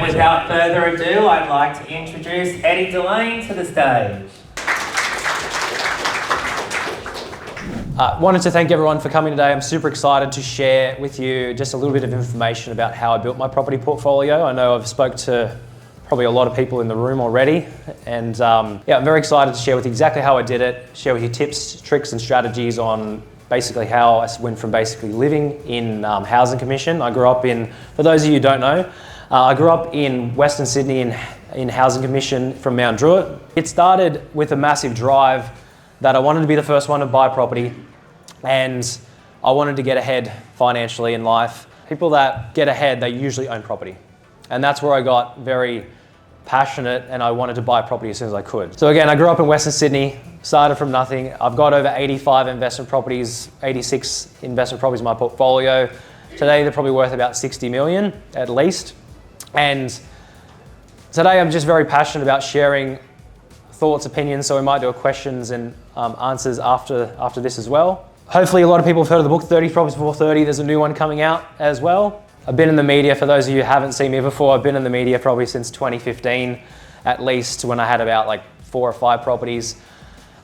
without further ado, I'd like to introduce Eddie Dilleen to the stage. Wanted to thank everyone for coming today. I'm super excited to share with you just a little bit of information about how I built my property portfolio. I know I've spoke to probably a lot of people in the room already, and yeah, I'm very excited to share with you exactly how I did it, share with you tips, tricks and strategies on basically how I went from basically living in housing commission. I grew up in, for those of you who don't know, I grew up in Western Sydney in housing commission from Mount Druitt. It started with a massive drive that I wanted to be the first one to buy property, and I wanted to get ahead financially in life. People that get ahead, they usually own property. And that's where I got very passionate, and I wanted to buy property as soon as I could. So again, I grew up in Western Sydney, started from nothing. I've got over 85 investment properties, 86 investment properties in my portfolio. Today, they're probably worth about 60 million at least. And today, I'm just very passionate about sharing thoughts, opinions, so we might do a questions and answers after this as well. Hopefully a lot of people have heard of the book 30 Properties Before 30. There's a new one coming out as well. I've been in the media, for those of you who haven't seen me before, I've been in the media probably since 2015, at least, when I had about like 4 or 5 properties.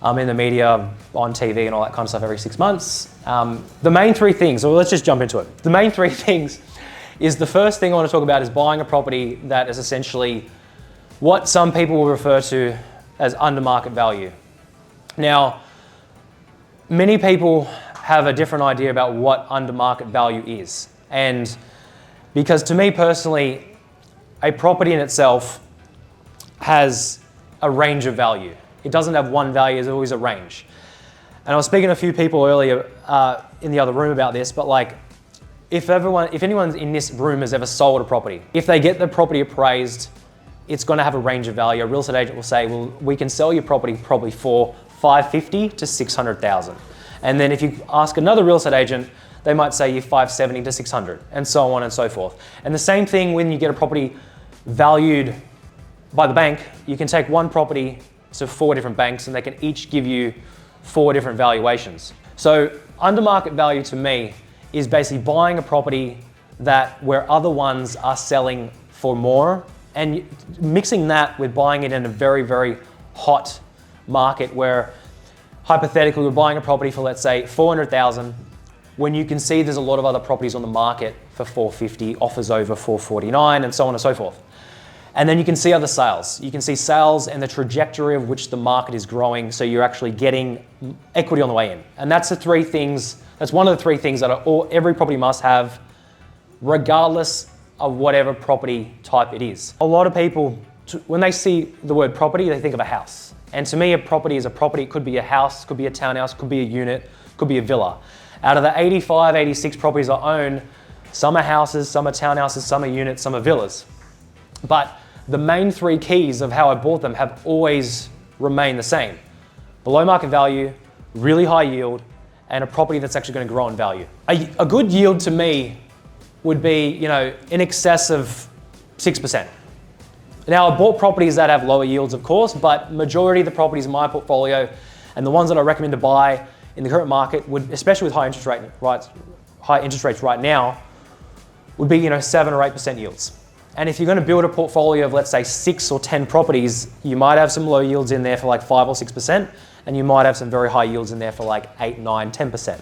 I'm in the media, on TV and all that kind of stuff every 6 months. The main 3 things, so let's just jump into it. The main 3 things is, the first thing I want to talk about is buying a property that is essentially what some people will refer to as under market value. Now, many people have a different idea about what under market value is. And because to me personally, a property in itself has a range of value. It doesn't have one value, there's always a range. And I was speaking to a few people earlier in the other room about this, but like, if anyone in this room has ever sold a property, if they get the property appraised, it's going to have a range of value. A real estate agent will say, well, we can sell your property probably for $550,000 to $600,000. And then if you ask another real estate agent, they might say you $570,000 to $600,000, and so on and so forth. And the same thing when you get a property valued by the bank, you can take one property to 4 different banks and they can each give you 4 different valuations. So under market value to me is basically buying a property where other ones are selling for more, and mixing that with buying it in a very, very hot market where hypothetically we're buying a property for, let's say, $400,000, when you can see there's a lot of other properties on the market for $450,000, offers over $449,000, and so on and so forth. And then you can see other sales. You can see sales and the trajectory of which the market is growing, so you're actually getting equity on the way in. And that's the 3 things, that's one of the 3 things that every property must have, regardless of whatever property type it is. A lot of people, when they see the word property, they think of a house. And to me, a property is a property. It could be a house, could be a townhouse, could be a unit, could be a villa. Out of the 85, 86 properties I own, some are houses, some are townhouses, some are units, some are villas. But the main 3 keys of how I bought them have always remained the same. Below market value, really high yield, and a property that's actually going to grow in value. A good yield to me would be, in excess of 6%. Now, I bought properties that have lower yields, of course, but majority of the properties in my portfolio and the ones that I recommend to buy in the current market would, especially with high interest rates right now, would be 7 or 8% yields. And if you're going to build a portfolio of, let's say, 6 or 10 properties, you might have some low yields in there for like 5 or 6%, and you might have some very high yields in there for like 8, 9, 10%.